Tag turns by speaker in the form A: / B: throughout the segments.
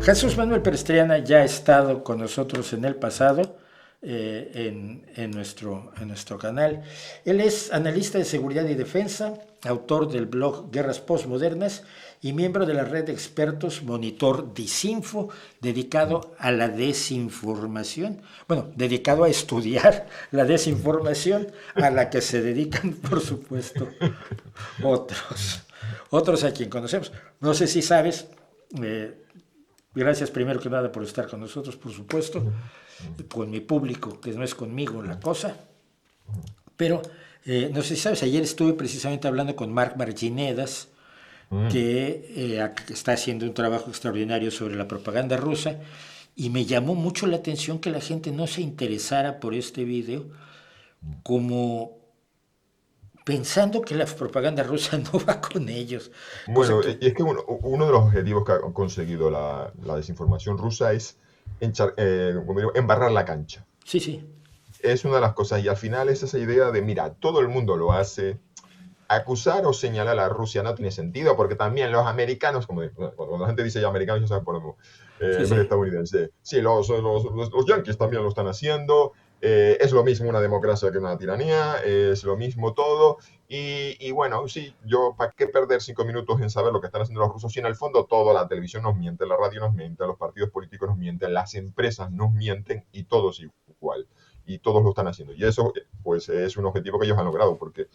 A: Jesús Manuel Perestriana ya ha estado con nosotros en el pasado en nuestro canal. Él es analista de seguridad y defensa, autor del blog Guerras Postmodernas y miembro de la red de expertos Monitor Disinfo, dedicado a la desinformación. Bueno, dedicado a estudiar la desinformación a la que se dedican, por supuesto, otros, otros a quien conocemos. No sé si sabes, eh, gracias primero que nada por estar con nosotros, por supuesto, con mi público, que no es conmigo la cosa, pero no sé si sabes, ayer estuve precisamente hablando con Marc Marginedas,
B: Mm.
A: que está haciendo un trabajo extraordinario sobre la propaganda rusa, y me llamó mucho la atención que la gente no se interesara por este video, como pensando que la propaganda rusa no va con ellos, cosa
B: Bueno,
A: que
B: y es que uno de los objetivos que ha conseguido la desinformación rusa es como digo, embarrar la cancha.
A: sí, sí,
B: Es una de las cosas, y al final es esa idea de, mira, todo el mundo lo hace. Acusar o señalar a Rusia no tiene sentido, porque también los americanos, cuando la gente dice ya americanos, ya saben por dónde,
A: sí,
B: en vez de
A: sí.
B: estadounidense. Sí, los yanquis también lo están haciendo. Es lo mismo una democracia que una tiranía, es lo mismo todo. Y bueno, sí, yo, ¿para qué perder 5 minutos en saber lo que están haciendo los rusos? Si en el fondo todo, la televisión nos miente, la radio nos miente, los partidos políticos nos mienten, las empresas nos mienten y todos igual. Y todos lo están haciendo. Y eso, pues, es un objetivo que ellos han logrado, porque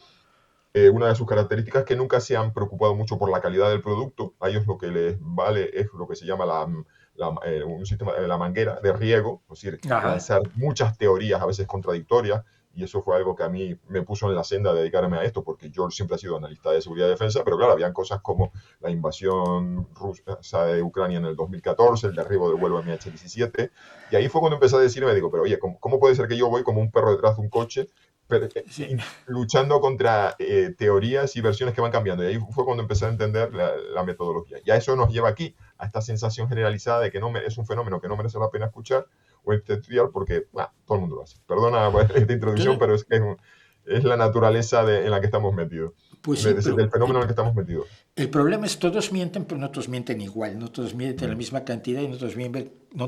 B: una de sus características es que nunca se han preocupado mucho por la calidad del producto. A ellos lo que les vale es lo que se llama un sistema de la manguera de riego, es decir,
A: Ajá.
B: lanzar muchas teorías a veces contradictorias. Y eso fue algo que a mí me puso en la senda de dedicarme a esto, porque yo siempre he sido analista de seguridad y defensa, pero claro, habían cosas como la invasión rusa de Ucrania en el 2014, el derribo del vuelo MH17, y ahí fue cuando empecé a decirme, digo, pero oye, ¿cómo puede ser que yo voy como un perro detrás de un coche pero,
A: Sí.
B: luchando contra teorías y versiones que van cambiando? Y ahí fue cuando empecé a entender la metodología. Y a eso nos lleva aquí, a esta sensación generalizada de que es un fenómeno que no merece la pena escuchar o estudiar porque todo el mundo lo hace. Perdona esta introducción,
A: Todo,
B: pero es la naturaleza en la que estamos metidos,
A: pues sí, pero
B: del fenómeno en el que estamos metidos.
A: el problema es todos mienten, pero no todos mienten igual, no todos mienten la
B: Mm,
A: misma cantidad y no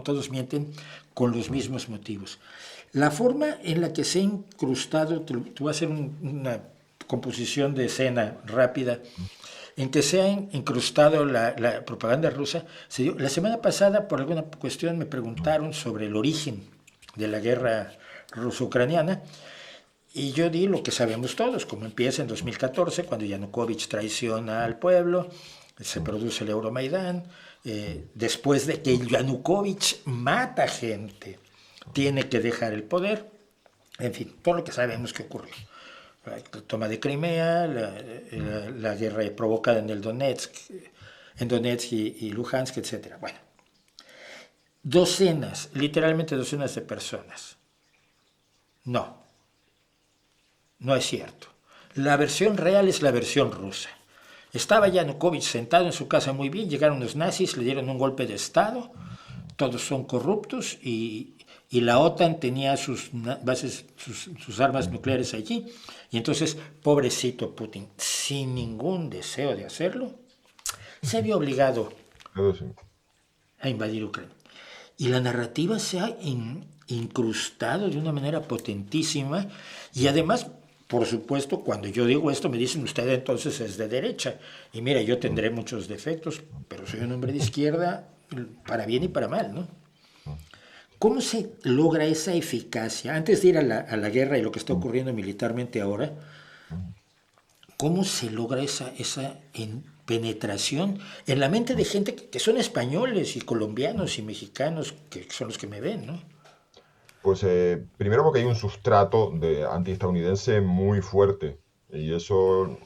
A: todos mienten con los mismos motivos. La forma en la que se ha incrustado, te voy a hacer una composición de escena rápida, en que se ha incrustado la propaganda rusa, se dio, la semana pasada por alguna cuestión me preguntaron sobre el origen de la guerra ruso-ucraniana. Y yo di lo que sabemos todos, como empieza en 2014, cuando Yanukovych traiciona al pueblo, se
B: mm,
A: produce el Euromaidán, después de que Yanukovych mata gente, tiene que dejar el poder, en fin, todo lo que sabemos que ocurrió. La toma de Crimea, la guerra provocada en Donetsk y Luhansk, etc. Bueno, docenas, literalmente docenas de personas. No, no es cierto. La versión real es la versión rusa. Estaba Yanukovych sentado en su casa muy bien, llegaron los nazis, le dieron un golpe de Estado, todos son corruptos y la OTAN tenía sus bases, sus armas nucleares allí. Y entonces, pobrecito Putin, sin ningún deseo de hacerlo, se vio obligado a invadir Ucrania. Y la narrativa se ha incrustado de una manera potentísima y además, por supuesto, cuando yo digo esto me dicen usted entonces es de derecha. Y mira, yo tendré muchos defectos, pero soy un hombre de izquierda para bien y para mal, ¿no? ¿Cómo se logra esa eficacia? Antes de ir a la guerra y lo que está ocurriendo militarmente ahora, ¿cómo se logra esa penetración en la mente de gente que son españoles y colombianos y mexicanos, que son los que me ven, ¿no?
B: Pues primero porque hay un sustrato antiestadounidense muy fuerte y eso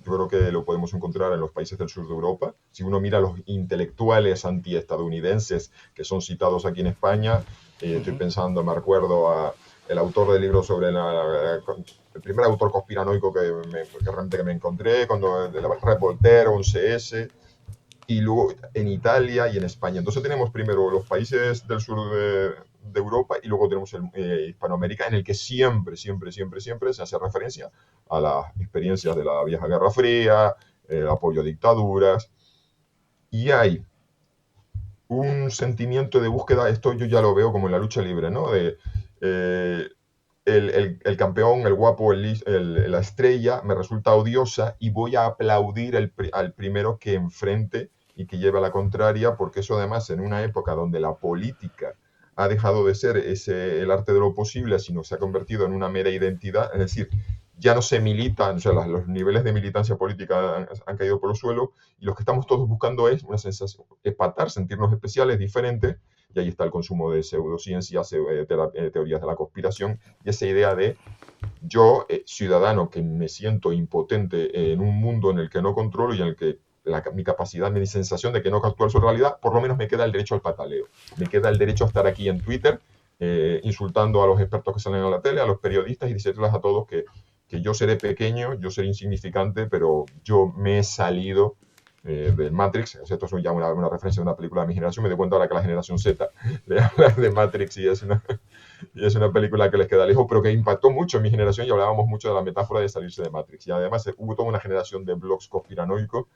B: yo creo que lo podemos encontrar en los países del sur de Europa. Si uno mira a los intelectuales antiestadounidenses que son citados aquí en España, estoy pensando, me recuerdo a el autor del libro sobre el primer autor conspiranoico que realmente que me encontré, cuando de la red Voltaire, 11S, y luego en Italia y en España. Entonces tenemos primero los países del sur de Europa y luego tenemos Hispanoamérica, en el que siempre, siempre, siempre, siempre se hace referencia a las experiencias de la vieja Guerra Fría, el apoyo a dictaduras. Y hay un sentimiento de búsqueda, esto yo ya lo veo como en la lucha libre, ¿no? De, eh, el campeón, el guapo, la estrella me resulta odiosa y voy a aplaudir al primero que enfrente y que lleve a la contraria, porque eso además en una época donde la política ha dejado de ser el arte de lo posible, sino se ha convertido en una mera identidad, es decir, ya no se militan, o sea, los niveles de militancia política han caído por los suelos y lo que estamos todos buscando es una sensación, empatar, sentirnos especiales, diferentes, y ahí está el consumo de pseudociencias, teorías de la conspiración y esa idea de yo, ciudadano, que me siento impotente en un mundo en el que no controlo y en el que mi capacidad, mi sensación de que no captúo su realidad, por lo menos me queda el derecho al pataleo. Me queda el derecho a estar aquí en Twitter insultando a los expertos que salen a la tele, a los periodistas y decirles a todos que yo seré pequeño, yo seré insignificante, pero yo me he salido del Matrix. O sea, esto es ya una referencia de una película de mi generación. Me doy cuenta ahora que la generación Z le habla de Matrix y es una película que les queda lejos, pero que impactó mucho en mi generación y hablábamos mucho de la metáfora de salirse de Matrix. Y además hubo toda una generación de blogs conspiranoicos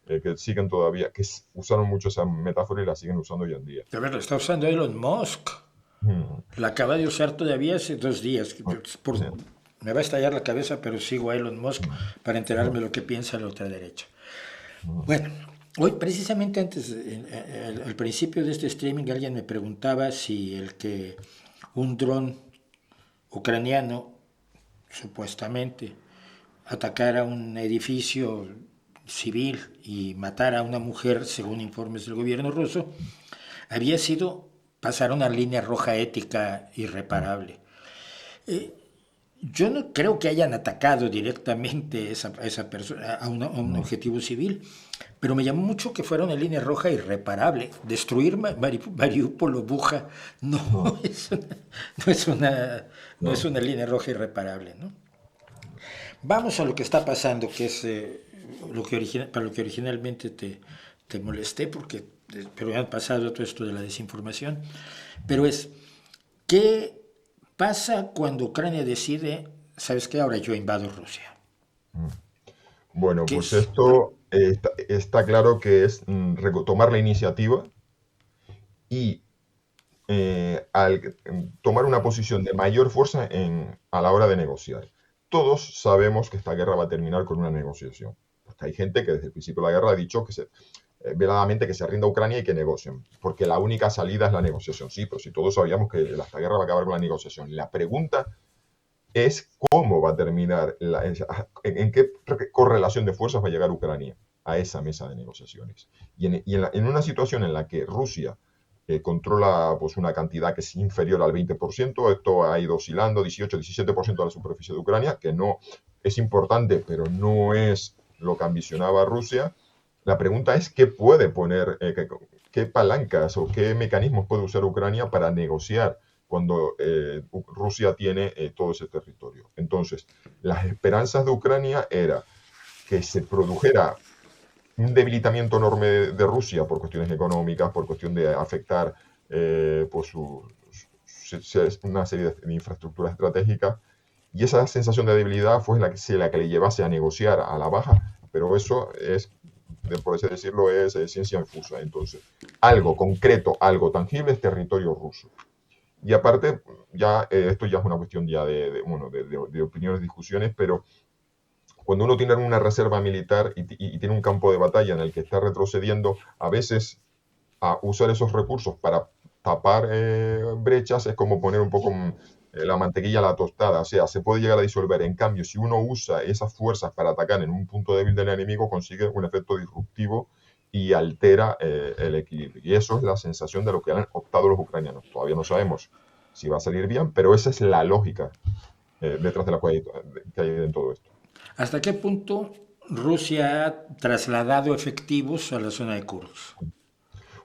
B: que siguen todavía, que usaron mucho esa metáfora y la siguen usando hoy en día.
A: A ver, lo está usando Elon Musk.
B: Mm.
A: La acaba de usar todavía hace 2 días.
B: Sí.
A: Me va a estallar la cabeza, pero sigo a Elon Musk
B: Mm.
A: para enterarme de lo que piensa la ultraderecha. Bueno, hoy precisamente antes, al principio de este streaming, alguien me preguntaba si un dron ucraniano, supuestamente, atacara un edificio civil y matara a una mujer, según informes del gobierno ruso, había sido pasar una línea roja ética irreparable. Eh, yo no creo que hayan atacado directamente a esa persona, a un objetivo civil, pero me llamó mucho que fuera una línea roja irreparable. Destruir Mariupol o Buja no
B: No,
A: es una, no es una, no es
B: no.
A: una línea roja irreparable, ¿no? Vamos a lo que está pasando, que es para lo que originalmente te molesté, porque pero ya han pasado todo esto de la desinformación, pero es, ¿qué pasa cuando Ucrania decide, sabes qué, ahora yo invado Rusia?
B: Mm. Bueno,
A: ¿Qué
B: pues
A: es?
B: esto está claro que es tomar la iniciativa y al tomar una posición de mayor fuerza a la hora de negociar. Todos sabemos que esta guerra va a terminar con una negociación. Porque hay gente que desde el principio de la guerra ha dicho veladamente que se rinda a Ucrania y que negocien, porque la única salida es la negociación. Sí, pero si todos sabíamos que esta guerra va a acabar con la negociación. La pregunta es cómo va a terminar, en qué correlación de fuerzas va a llegar Ucrania a esa mesa de negociaciones. En una situación en la que Rusia controla pues, una cantidad que es inferior al 20%, esto ha ido oscilando, 18-17% de la superficie de Ucrania, que no es importante, pero no es lo que ambicionaba Rusia. La pregunta es qué puede poner, qué palancas o qué mecanismos puede usar Ucrania para negociar cuando Rusia tiene todo ese territorio. Entonces, las esperanzas de Ucrania era que se produjera un debilitamiento enorme de Rusia por cuestiones económicas, por cuestión de afectar pues una serie de infraestructuras estratégicas, y esa sensación de debilidad fue la que le llevase a negociar a la baja, pero eso es, por así decirlo, es ciencia infusa. Entonces, algo concreto, algo tangible es territorio ruso. Y aparte, ya esto ya es una cuestión ya bueno, de opiniones, discusiones, pero cuando uno tiene una reserva militar y tiene un campo de batalla en el que está retrocediendo, a veces a usar esos recursos para tapar brechas es como poner un poco la mantequilla a la tostada, o sea, se puede llegar a disolver. En cambio, si uno usa esas fuerzas para atacar en un punto débil del enemigo, consigue un efecto disruptivo y altera el equilibrio. Y eso es la sensación de lo que han optado los ucranianos. Todavía no sabemos si va a salir bien, pero esa es la lógica detrás de la que hay en todo esto.
A: ¿Hasta qué punto Rusia ha trasladado efectivos a la zona de Kursk?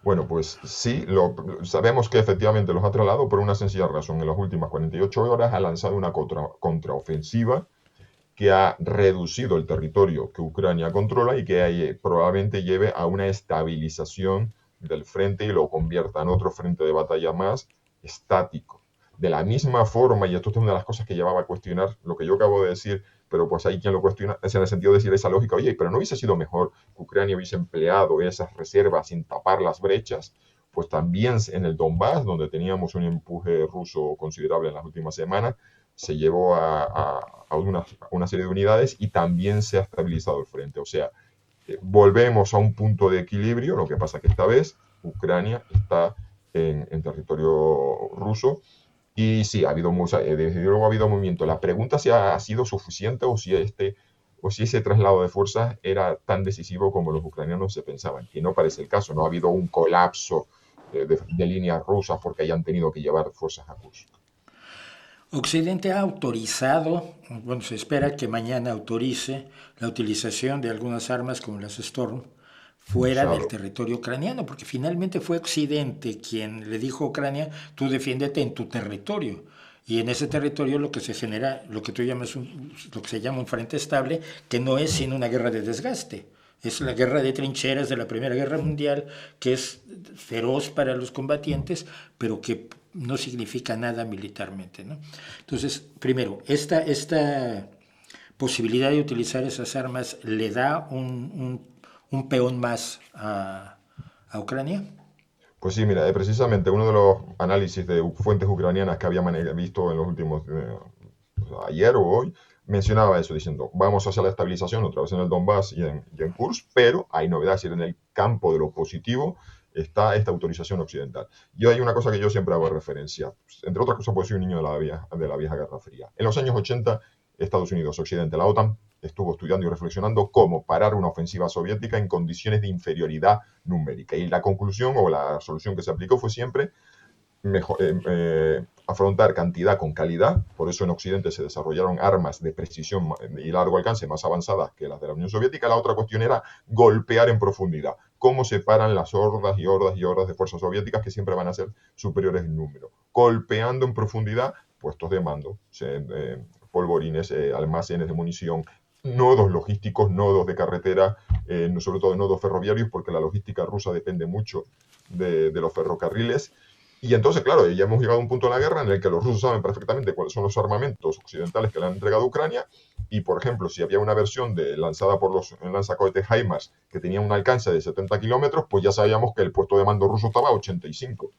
B: Bueno, pues sí, sabemos que efectivamente los ha trasladado por una sencilla razón. En las últimas 48 horas ha lanzado una contraofensiva que ha reducido el territorio que Ucrania controla y que probablemente lleve a una estabilización del frente y lo convierta en otro frente de batalla más estático. De la misma forma, y esto es una de las cosas que llevaba a cuestionar lo que yo acabo de decir, pero pues hay quien lo cuestiona, es en el sentido de decir esa lógica, oye, pero ¿no hubiese sido mejor que Ucrania hubiese empleado esas reservas sin tapar las brechas? pues también en el Donbass, donde teníamos un empuje ruso considerable en las últimas semanas, se llevó a una serie de unidades y también se ha estabilizado el frente. O sea, volvemos a un punto de equilibrio, lo que pasa que esta vez Ucrania está en territorio ruso y sí, ha habido desde luego ha habido movimiento. La pregunta si ha sido suficiente o si ese traslado de fuerzas era tan decisivo como los ucranianos se pensaban, que no parece el caso. No ha habido un colapso de líneas rusas porque hayan tenido que llevar fuerzas a Kursk.
A: Occidente ha autorizado, bueno, se espera que mañana autorice la utilización de algunas armas como las Storm fuera del
B: Claro,
A: territorio ucraniano, porque finalmente fue Occidente quien le dijo a Ucrania, tú defiéndete en tu territorio. Y en ese territorio lo que se genera, lo que tú llamas lo que se llama un frente estable, que no es sino una guerra de desgaste. Es la guerra de trincheras de la Primera Guerra Mundial, que es feroz para los combatientes, pero que no significa nada militarmente, ¿no? Entonces, primero, esta posibilidad de utilizar esas armas le da un peón más a Ucrania.
B: pues sí, mira, precisamente uno de los análisis de fuentes ucranianas que había visto en los últimos, ayer o hoy, mencionaba eso, diciendo, vamos a hacer la estabilización otra vez en el Donbass y en Kursk, pero hay novedades, en el campo de lo positivo está esta autorización occidental. Y hay una cosa que yo siempre hago referencia, entre otras cosas, pues soy un niño de la vieja Guerra Fría. En los años 80, Estados Unidos, Occidente, la OTAN, estuvo estudiando y reflexionando cómo parar una ofensiva soviética en condiciones de inferioridad numérica. Y la conclusión o la solución que se aplicó fue siempre afrontar cantidad con calidad. Por eso en Occidente se desarrollaron armas de precisión y largo alcance más avanzadas que las de la Unión Soviética. La otra cuestión era golpear en profundidad. Cómo se paran las hordas y hordas y hordas de fuerzas soviéticas que siempre van a ser superiores en número. Golpeando en profundidad puestos de mando, polvorines, almacenes de munición, nodos logísticos, nodos de carretera, sobre todo nodos ferroviarios, porque la logística rusa depende mucho de los ferrocarriles. Y entonces, claro, ya hemos llegado a un punto en la guerra en el que los rusos saben perfectamente cuáles son los armamentos occidentales que le han entregado a Ucrania. Y, por ejemplo, si había una versión lanzada por los lanzacohetes HIMARS que tenía un alcance de 70 kilómetros, pues ya sabíamos que el puesto de mando ruso estaba a 85.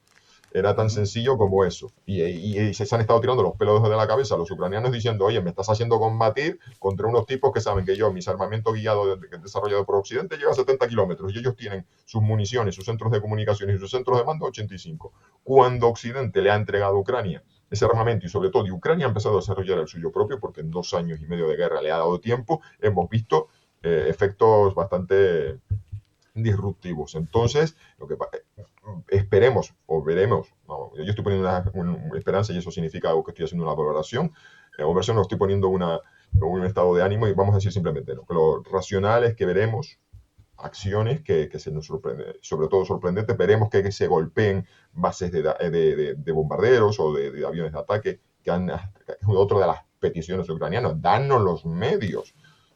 B: Era tan sencillo como eso. Y se han estado tirando los pelos de la cabeza los ucranianos diciendo, oye, me estás haciendo combatir contra unos tipos que saben que mis armamentos guiados desarrollado por Occidente llega a 70 kilómetros y ellos tienen sus municiones, sus centros de comunicación y sus centros de mando a 85. Cuando Occidente le ha entregado a Ucrania ese armamento y sobre todo y Ucrania ha empezado a desarrollar el suyo propio porque en 2 años y medio de guerra le ha dado tiempo, hemos visto efectos bastante disruptivos. Entonces, lo que esperemos o veremos, no, yo estoy poniendo una esperanza y eso significa algo que estoy haciendo una valoración, o versión no estoy poniendo un estado de ánimo y vamos a decir simplemente no, que lo racional es que veremos acciones que se nos sorprenden, sobre todo sorprendentes, veremos que se golpeen bases de bombarderos o de aviones de ataque, que otra de las peticiones ucranianas, danos los medios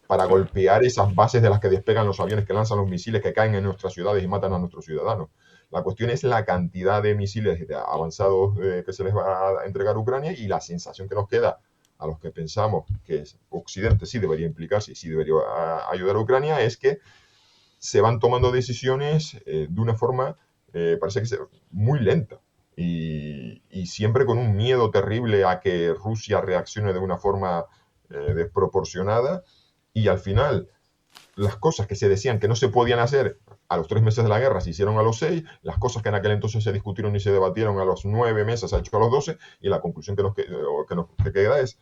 B: para
A: Claro.
B: golpear esas bases de las que despegan los aviones que lanzan los misiles que caen en nuestras ciudades y matan a nuestros ciudadanos. La cuestión es la cantidad de misiles avanzados que se les va a entregar a Ucrania y la sensación que nos queda a los que pensamos que Occidente sí debería implicarse y sí debería ayudar a Ucrania es que se van tomando decisiones de una forma, parece que muy lenta y siempre con un miedo terrible a que Rusia reaccione de una forma desproporcionada y al final las cosas que se decían que no se podían hacer a los 3 meses de la guerra se hicieron a los 6, las cosas que en aquel entonces se discutieron y se debatieron a los 9 meses se ha hecho a los 12 y la conclusión que queda es,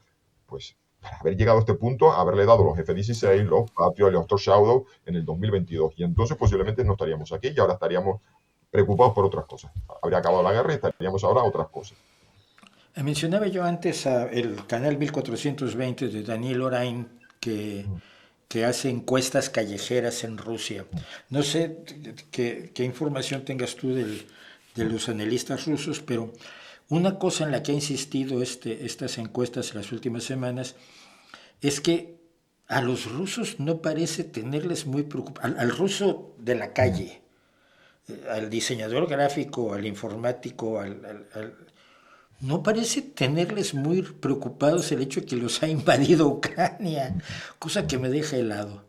B: pues, para haber llegado a este punto, haberle dado los F-16, los Patriot, los Shadow en el 2022 y entonces posiblemente no estaríamos aquí y ahora estaríamos preocupados por otras cosas. Habría acabado la guerra y estaríamos ahora a otras cosas.
A: Mencionaba yo antes el canal 1420 de Daniel Orain que hace encuestas callejeras en Rusia. No sé qué información tengas tú de los analistas rusos, pero una cosa en la que ha insistido estas encuestas en las últimas semanas es que a los rusos no parece tenerles muy preocupado, al ruso de la calle, al diseñador gráfico, al informático, no parece tenerles muy preocupados el hecho de que los ha invadido Ucrania, cosa que me deja helado.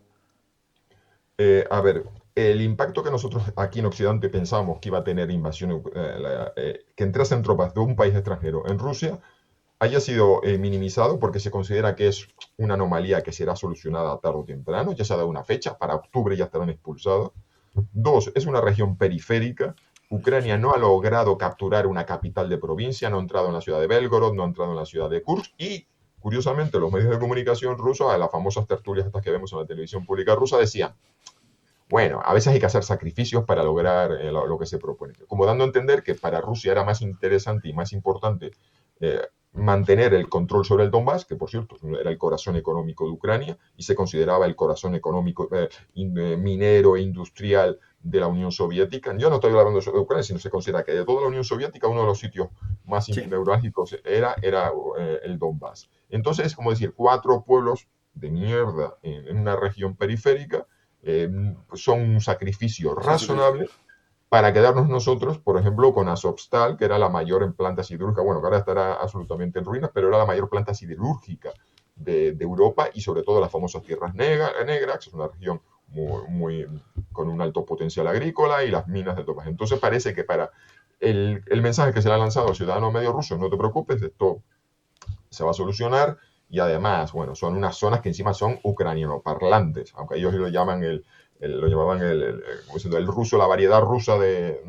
B: A ver, el impacto que nosotros aquí en Occidente pensábamos que iba a tener invasión, que entrasen tropas de un país extranjero en Rusia, haya sido minimizado porque se considera que es una anomalía que será solucionada tarde o temprano, ya se ha dado una fecha, para octubre ya estarán expulsados. Dos, es una región periférica. Ucrania no ha logrado capturar una capital de provincia, no ha entrado en la ciudad de Belgorod, no ha entrado en la ciudad de Kursk y, curiosamente, los medios de comunicación rusos, a las famosas tertulias estas que vemos en la televisión pública rusa, decían, bueno, a veces hay que hacer sacrificios para lograr lo que se propone. Como dando a entender que para Rusia era más interesante y más importante eh, mantener el control sobre el Donbass, que por cierto era el corazón económico de Ucrania y se consideraba el corazón económico minero e industrial de la Unión Soviética. Yo no estoy hablando de Ucrania, sino se considera que de toda la Unión Soviética uno de los sitios más
A: Sí.
B: neurálgicos era el Donbass. Entonces es como decir, cuatro pueblos de mierda en una región periférica son un sacrificio razonable para quedarnos nosotros, por ejemplo, con Azovstal, que era la mayor en planta siderúrgica, bueno, que ahora estará absolutamente en ruinas, pero era la mayor planta siderúrgica de Europa y sobre todo las famosas tierras negras, que es una región con un alto potencial agrícola y las minas de Donbass. Entonces parece que para el mensaje que se le ha lanzado al ciudadano medio ruso, no te preocupes, esto se va a solucionar y además, bueno, son unas zonas que encima son ucraniano-parlantes, aunque ellos lo llaman lo llamaban el ruso, la variedad rusa de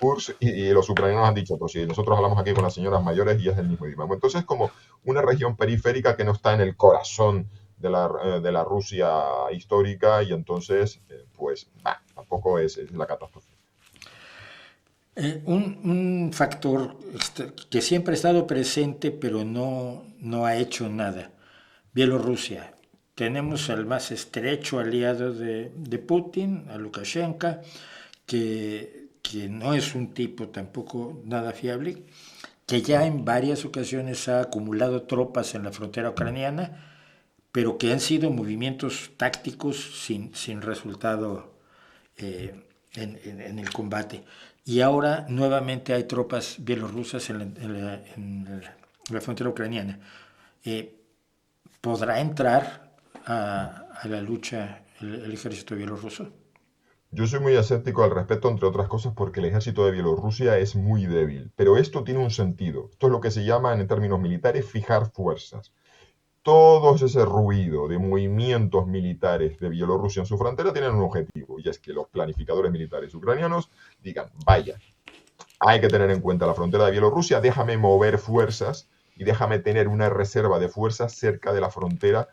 B: Kursk, y los ucranianos han dicho, pues si nosotros hablamos aquí con las señoras mayores y es el mismo idioma. Entonces, como una región periférica que no está en el corazón de la Rusia histórica, y entonces, pues, tampoco es la catástrofe.
A: Un factor que siempre ha estado presente pero no ha hecho nada. Bielorrusia. Tenemos al más estrecho aliado de Putin, a Lukashenko, que no es un tipo tampoco nada fiable, que ya en varias ocasiones ha acumulado tropas en la frontera ucraniana, pero que han sido movimientos tácticos sin resultado en el combate. Y ahora nuevamente hay tropas bielorrusas en la frontera ucraniana. ¿Podrá entrar a la lucha el ejército bielorruso?
B: Yo soy muy escéptico al respecto, entre otras cosas, porque el ejército de Bielorrusia es muy débil. Pero esto tiene un sentido. Esto es lo que se llama, en términos militares, fijar fuerzas. Todo ese ruido de movimientos militares de Bielorrusia en su frontera tienen un objetivo, y es que los planificadores militares ucranianos digan, vaya, hay que tener en cuenta la frontera de Bielorrusia, déjame mover fuerzas y déjame tener una reserva de fuerzas cerca de la frontera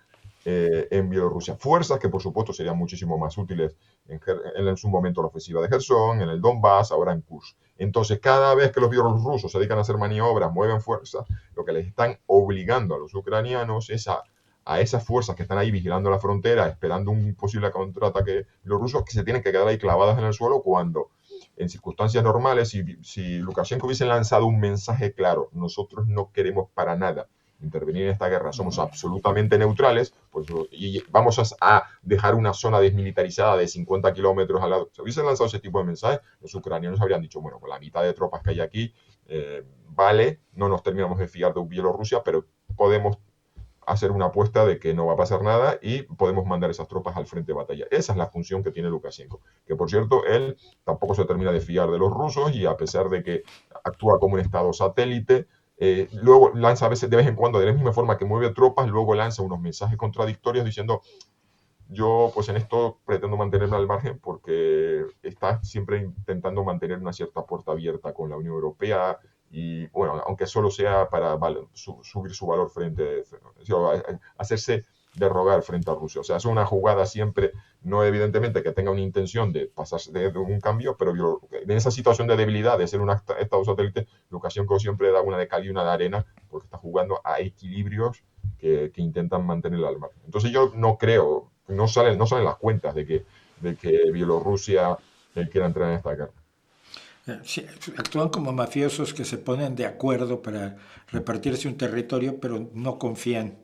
B: en Bielorrusia. Fuerzas que, por supuesto, serían muchísimo más útiles en su momento la ofensiva de Gerson, en el Donbass, ahora en Kursk. Entonces, cada vez que los bielorrusos se dedican a hacer maniobras, mueven fuerzas, lo que les están obligando a los ucranianos es a esas fuerzas que están ahí vigilando la frontera, esperando un posible contraataque bielorruso, que se tienen que quedar ahí clavadas en el suelo cuando en circunstancias normales, si Lukashenko hubiese lanzado un mensaje claro, nosotros no queremos para nada intervenir en esta guerra, somos absolutamente neutrales, pues, y vamos a dejar una zona desmilitarizada de 50 kilómetros al lado. Si hubiesen lanzado ese tipo de mensajes, los ucranianos habrían dicho, bueno, con la mitad de tropas que hay aquí, vale, no nos terminamos de fiar de Bielorrusia, pero podemos hacer una apuesta de que no va a pasar nada y podemos mandar esas tropas al frente de batalla. Esa es la función que tiene Lukashenko, que por cierto, él tampoco se termina de fiar de los rusos y a pesar de que actúa como un estado satélite, luego lanza a veces de vez en cuando, de la misma forma que mueve tropas, luego lanza unos mensajes contradictorios diciendo yo pues en esto pretendo mantenerme al margen porque está siempre intentando mantener una cierta puerta abierta con la Unión Europea y bueno, aunque solo sea para subir su valor frente, hacerse de rogar frente a Rusia. O sea, es una jugada siempre, no evidentemente que tenga una intención de pasarse de un cambio, pero en esa situación de debilidad, de ser un estado satélite, Lukashenko siempre da una de cal y una de arena porque está jugando a equilibrios que intentan mantener al margen. Entonces yo no creo, no salen las cuentas de que Bielorrusia quiera entrar en esta guerra.
A: Sí, actúan como mafiosos que se ponen de acuerdo para repartirse un territorio, pero no confían,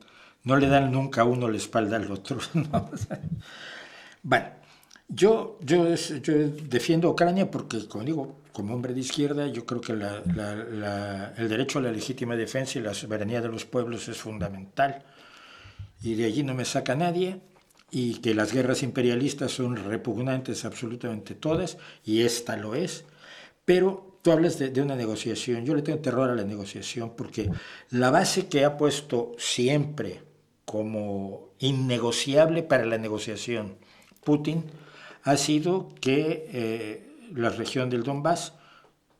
A: no le dan nunca a uno la espalda al otro. ¿No? Bueno, yo defiendo a Ucrania porque, como digo, como hombre de izquierda, yo creo que el derecho a la legítima defensa y la soberanía de los pueblos es fundamental. Y de allí no me saca nadie. y que las guerras imperialistas son repugnantes absolutamente todas, y esta lo es, pero tú hablas de una negociación. Yo le tengo terror a la negociación porque la base que ha puesto siempre como innegociable para la negociación Putin ha sido que la región del Donbass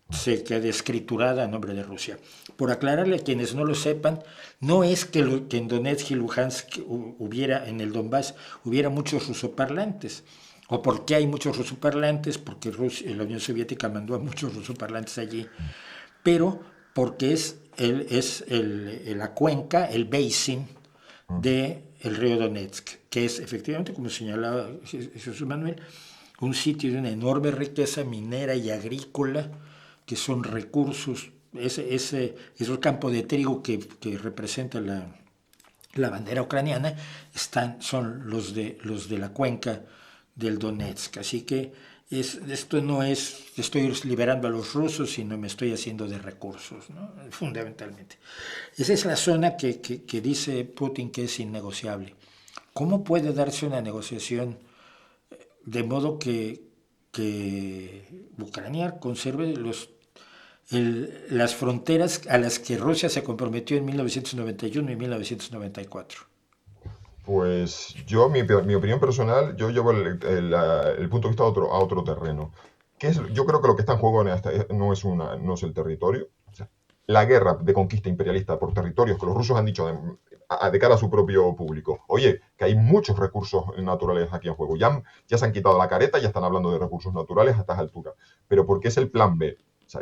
A: se quede escriturada a nombre de Rusia. Por aclararle a quienes no lo sepan, no es que en Donetsk y Luhansk hubiera, en el Donbass, hubiera muchos rusoparlantes. ¿O por qué hay muchos rusoparlantes? Porque la Unión Soviética mandó a muchos rusoparlantes allí. Pero porque la cuenca, el basin del río Donetsk, que es efectivamente, como señalaba Jesús Manuel, un sitio de una enorme riqueza minera y agrícola, que son recursos, ese campo de trigo que representa la bandera ucraniana, son los de la cuenca del Donetsk. Así que esto no es que estoy liberando a los rusos, sino me estoy haciendo de recursos, ¿no? Fundamentalmente. Esa es la zona que dice Putin que es innegociable. ¿Cómo puede darse una negociación de modo que Ucrania conserve las fronteras a las que Rusia se comprometió en 1991 y 1994?
B: Pues yo, mi opinión personal, yo llevo el punto de vista a otro terreno. Yo creo que lo que está en juego no es el territorio. O sea, la guerra de conquista imperialista por territorios que los rusos han dicho de cara a su propio público. Oye, que hay muchos recursos naturales aquí en juego. Ya se han quitado la careta, ya están hablando de recursos naturales a estas alturas. Pero ¿por qué es el plan B? O sea,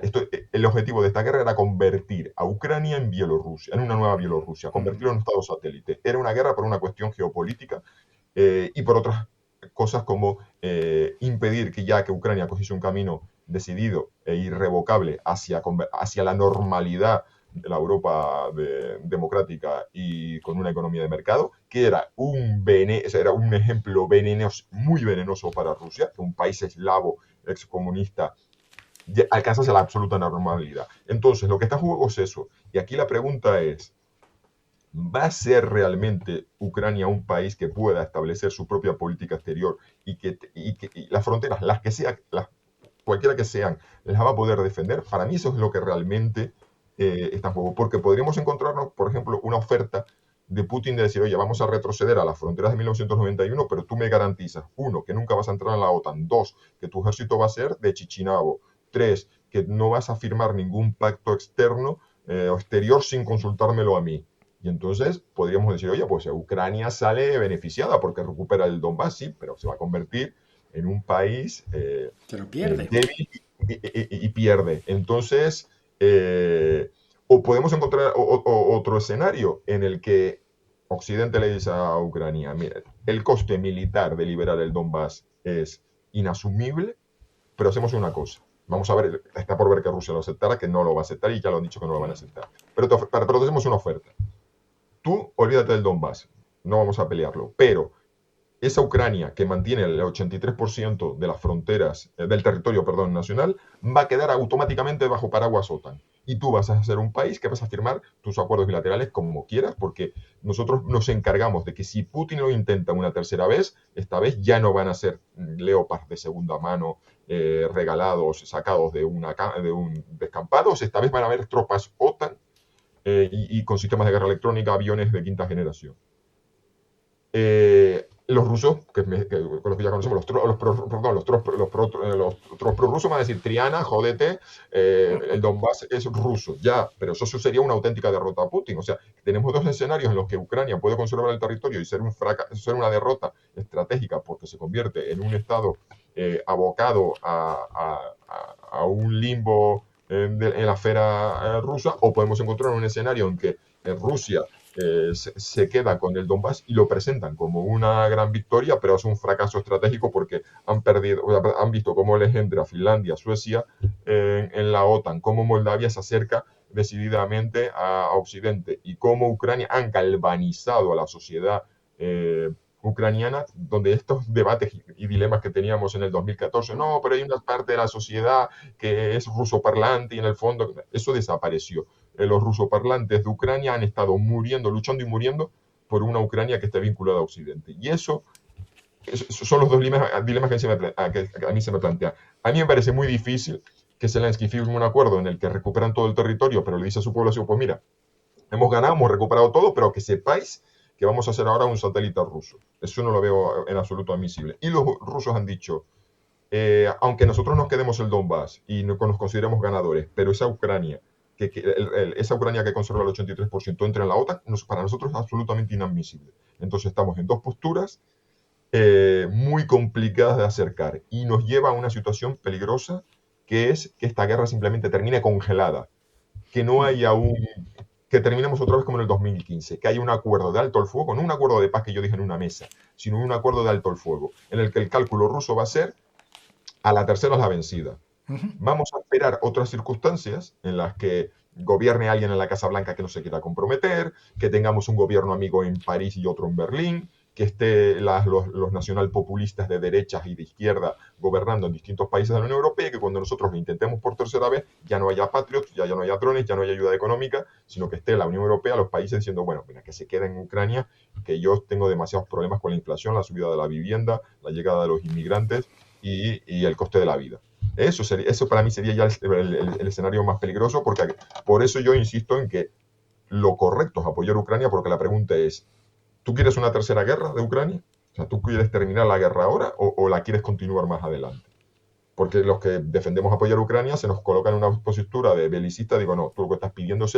B: el objetivo de esta guerra era convertir a Ucrania en Bielorrusia, en una nueva Bielorrusia, convertirlo en un estado satélite. Era una guerra por una cuestión geopolítica y por otras cosas como impedir que Ucrania cogiese un camino decidido e irrevocable hacia la normalidad de la Europa democrática y con una economía de mercado, que era era un ejemplo muy venenoso para Rusia, que un país eslavo excomunista alcanzase la absoluta normalidad. Entonces, lo que está en juego es eso. Y aquí la pregunta es, ¿va a ser realmente Ucrania un país que pueda establecer su propia política exterior y las fronteras, cualquiera que sean, las va a poder defender? Para mí eso es lo que realmente está en juego. Porque podríamos encontrarnos, por ejemplo, una oferta de Putin de decir, oye, vamos a retroceder a las fronteras de 1991, pero tú me garantizas, uno, que nunca vas a entrar en la OTAN, dos, que tu ejército va a ser de Chichinabo, tres, que no vas a firmar ningún pacto externo o exterior sin consultármelo a mí. Y entonces podríamos decir, oye, pues Ucrania sale beneficiada porque recupera el Donbass, sí, pero se va a convertir en un país débil y pierde. Entonces, o podemos encontrar otro escenario en el que Occidente le dice a Ucrania, mira, el coste militar de liberar el Donbass es inasumible, pero hacemos una cosa. Vamos a ver, está por ver que Rusia lo aceptará, que no lo va a aceptar y ya lo han dicho que no lo van a aceptar. Pero te hacemos una oferta. Tú olvídate del Donbass, no vamos a pelearlo, pero esa Ucrania que mantiene el 83% de las fronteras, del territorio, perdón, nacional, va a quedar automáticamente bajo paraguas OTAN. Y tú vas a ser un país que vas a firmar tus acuerdos bilaterales como quieras, porque nosotros nos encargamos de que si Putin lo intenta una tercera vez, esta vez ya no van a ser Leopard de segunda mano regalados, sacados de un descampado, esta vez van a haber tropas OTAN y con sistemas de guerra electrónica, aviones de quinta generación. Los rusos, con los que ya conocemos, los prorrusos van a decir, Triana, jódete, el Donbass es ruso, ya, pero eso sería una auténtica derrota a Putin. O sea, tenemos dos escenarios en los que Ucrania puede conservar el territorio y ser una derrota estratégica porque se convierte en un estado abocado a un limbo en la esfera rusa, o podemos encontrar un escenario en que Rusia se queda con el Donbass y lo presentan como una gran victoria, pero es un fracaso estratégico porque han visto cómo les entra Finlandia, Suecia en la OTAN, cómo Moldavia se acerca decididamente a Occidente y cómo Ucrania han galvanizado a la sociedad ucraniana, donde estos debates y dilemas que teníamos en el 2014, no, pero hay una parte de la sociedad que es rusoparlante y en el fondo eso desapareció. Los rusoparlantes de Ucrania han estado muriendo, luchando y muriendo por una Ucrania que esté vinculada a Occidente. Y eso son los dos dilemas que a mí se me plantean. A mí me parece muy difícil que Zelensky firme un acuerdo en el que recuperan todo el territorio, pero le dice a su población, pues mira, hemos ganado, hemos recuperado todo, pero que sepáis que vamos a hacer ahora un satélite ruso. Eso no lo veo en absoluto admisible. Y los rusos han dicho, aunque nosotros nos quedemos el Donbass y nos consideremos ganadores, pero esa Ucrania esa Ucrania que conserva el 83% entra en la OTAN, para nosotros es absolutamente inadmisible. Entonces estamos en dos posturas muy complicadas de acercar y nos lleva a una situación peligrosa que es que esta guerra simplemente termine congelada, que no haya que terminemos otra vez como en el 2015, que haya un acuerdo de alto el fuego, no un acuerdo de paz que yo dije en una mesa, sino un acuerdo de alto el fuego, en el que el cálculo ruso va a ser a la tercera es la vencida. Vamos a esperar otras circunstancias en las que gobierne alguien en la Casa Blanca que no se quiera comprometer, que tengamos un gobierno amigo en París y otro en Berlín, que estén los nacionalpopulistas de derechas y de izquierda gobernando en distintos países de la Unión Europea y que cuando nosotros lo intentemos por tercera vez ya no haya patriots, ya no haya drones, ya no haya ayuda económica, sino que esté la Unión Europea, los países diciendo, bueno, mira, que se quede en Ucrania, que yo tengo demasiados problemas con la inflación, la subida de la vivienda, la llegada de los inmigrantes y el coste de la vida. Eso para mí sería ya el escenario más peligroso, porque por eso yo insisto en que lo correcto es apoyar a Ucrania, porque la pregunta es, ¿tú quieres una tercera guerra de Ucrania? O sea, ¿tú quieres terminar la guerra ahora o la quieres continuar más adelante? Porque los que defendemos apoyar a Ucrania se nos coloca en una postura de belicista, digo, no, tú lo que estás pidiendo es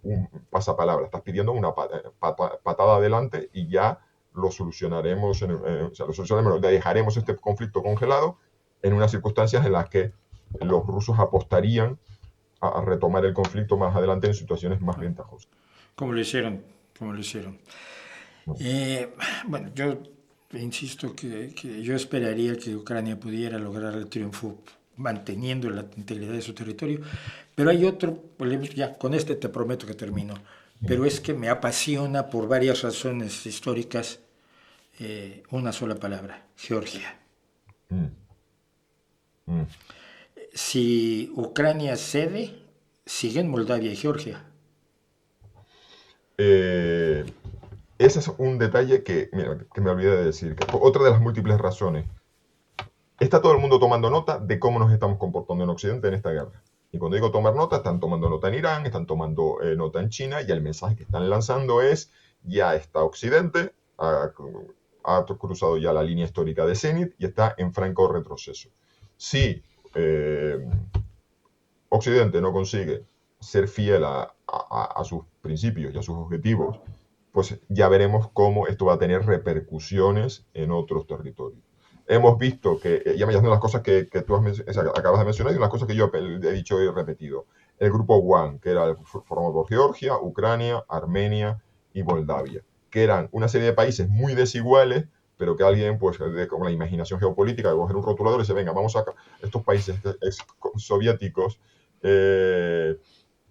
B: un pasapalabra, estás pidiendo una patada adelante y ya lo solucionaremos, dejaremos este conflicto congelado en unas circunstancias en las que los rusos apostarían a retomar el conflicto más adelante en situaciones más ventajosas.
A: Como lo hicieron, como lo hicieron. Bueno, yo insisto que yo esperaría que Ucrania pudiera lograr el triunfo manteniendo la integridad de su territorio, pero hay otro problema, ya con este te prometo que termino, pero es que me apasiona por varias razones históricas una sola palabra, Georgia. Si Ucrania cede, siguen Moldavia y Georgia.
B: Ese es un detalle que me olvidé de decir. Que otra de las múltiples razones. Está todo el mundo tomando nota de cómo nos estamos comportando en Occidente en esta guerra. Y cuando digo tomar nota, están tomando nota en Irán, están tomando nota en China, y el mensaje que están lanzando es, ya está Occidente, ha cruzado ya la línea histórica de Zenit y está en franco retroceso. Si Occidente no consigue ser fiel a sus principios y a sus objetivos, pues ya veremos cómo esto va a tener repercusiones en otros territorios. Hemos visto que, ya me las cosas que tú acabas de mencionar y las cosas que yo he dicho y repetido. El grupo One, que era formado por Georgia, Ucrania, Armenia y Moldavia, que eran una serie de países muy desiguales, pero que alguien, pues, con la imaginación geopolítica, de coger un rotulador y dice, venga, vamos a estos países soviéticos que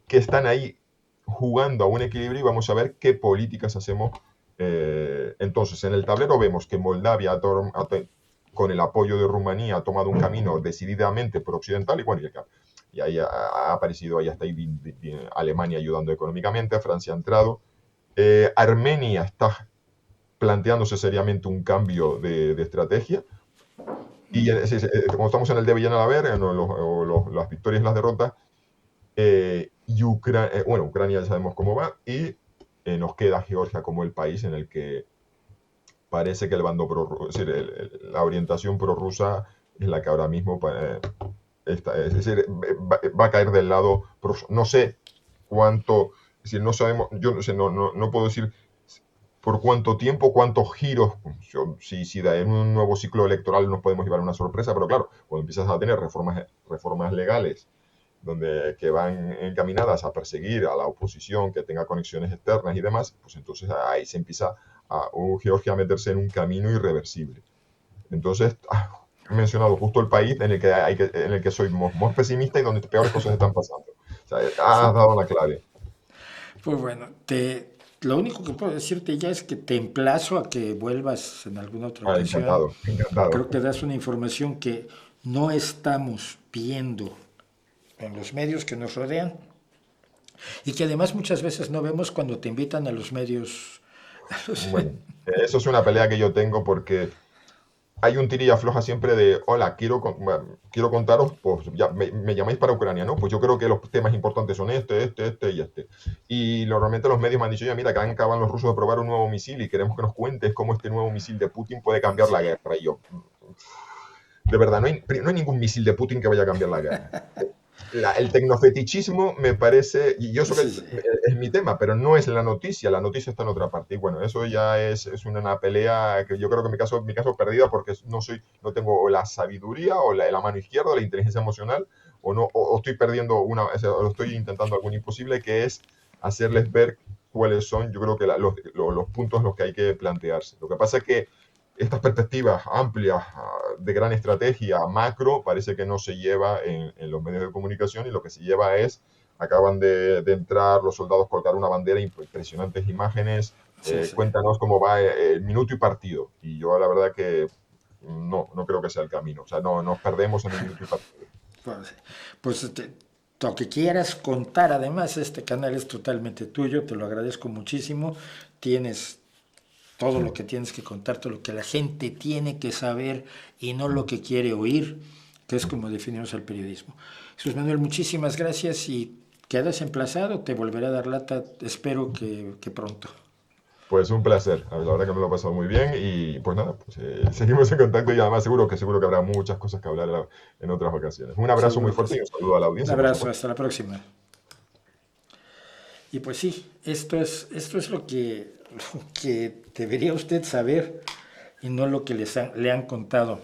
B: están ahí jugando a un equilibrio y vamos a ver qué políticas hacemos. Entonces, en el tablero vemos que Moldavia, con el apoyo de Rumanía, ha tomado un camino decididamente pro-occidental y bueno, y ahí ha aparecido, ahí está ahí Alemania ayudando económicamente, Francia ha entrado. Armenia está planteándose seriamente un cambio de estrategia. Y como estamos en el de Villena a ver, las victorias y las derrotas, y Ucrania ya sabemos cómo va, y nos queda Georgia como el país en el que parece que el bando es decir, la orientación prorrusa es la que ahora mismo está, es decir, va a caer del lado prorruso. No sé cuánto, es decir, no sabemos, yo no sé, no puedo decir por cuánto tiempo, cuántos giros, si en un nuevo ciclo electoral nos podemos llevar una sorpresa, pero claro, cuando empiezas a tener reformas legales que van encaminadas a perseguir a la oposición que tenga conexiones externas y demás, pues entonces ahí se empieza a Georgia a meterse en un camino irreversible. Entonces, he mencionado justo el país en el que soy más pesimista y donde peores cosas están pasando. O sea, has dado la clave.
A: Pues bueno, lo único que puedo decirte ya es que te emplazo a que vuelvas en alguna otra ocasión.
B: Encantado.
A: Creo que das una información que no estamos viendo en los medios que nos rodean y que además muchas veces no vemos cuando te invitan a los medios.
B: Bueno, eso es una pelea que yo tengo porque hay un tira y afloja siempre de, hola, bueno, quiero contaros, pues ya me llamáis para Ucrania, ¿no? Pues yo creo que los temas importantes son este y este. Y normalmente los medios me han dicho, ya mira, que acaban los rusos de probar un nuevo misil y queremos que nos cuentes cómo este nuevo misil de Putin puede cambiar la
A: Sí,
B: guerra. Y yo, de verdad, no hay ningún misil de Putin que vaya a cambiar la guerra. El tecnofetichismo me parece, y yo sé que
A: sí, sí.
B: es mi tema, pero no es la noticia está en otra parte. Y bueno, eso ya es una pelea que yo creo que en mi caso perdida porque no tengo o la sabiduría o la mano izquierda o la inteligencia emocional, o estoy perdiendo o sea, o estoy intentando algo imposible que es hacerles ver cuáles son, yo creo que los puntos en los que hay que plantearse. Lo que pasa es que estas perspectivas amplias, de gran estrategia macro, parece que no se lleva en los medios de comunicación y lo que se lleva es, acaban de entrar los soldados colgar una bandera, impresionantes imágenes,
A: Sí, sí.
B: cuéntanos cómo va el minuto y partido. Y yo la verdad que no creo que sea el camino. O sea, no nos perdemos en el minuto y partido.
A: Pues, lo que quieras contar, además, este canal es totalmente tuyo, te lo agradezco muchísimo. Tienes todo lo que tienes que contar, todo lo que la gente tiene que saber y no lo que quiere oír, que es como definimos el periodismo. Jesús Manuel, muchísimas gracias y quedas emplazado, te volveré a dar lata, espero que pronto.
B: Pues un placer, la verdad que me lo he pasado muy bien y pues nada, pues, seguimos en contacto y además seguro que habrá muchas cosas que hablar en otras ocasiones. Un abrazo muy
A: Seguro que
B: fuerte y
A: sí.
B: un saludo a la
A: Un
B: audiencia, por
A: abrazo,
B: supuesto.
A: hasta la próxima. Y pues sí, esto es lo que debería usted saber y no lo que le han contado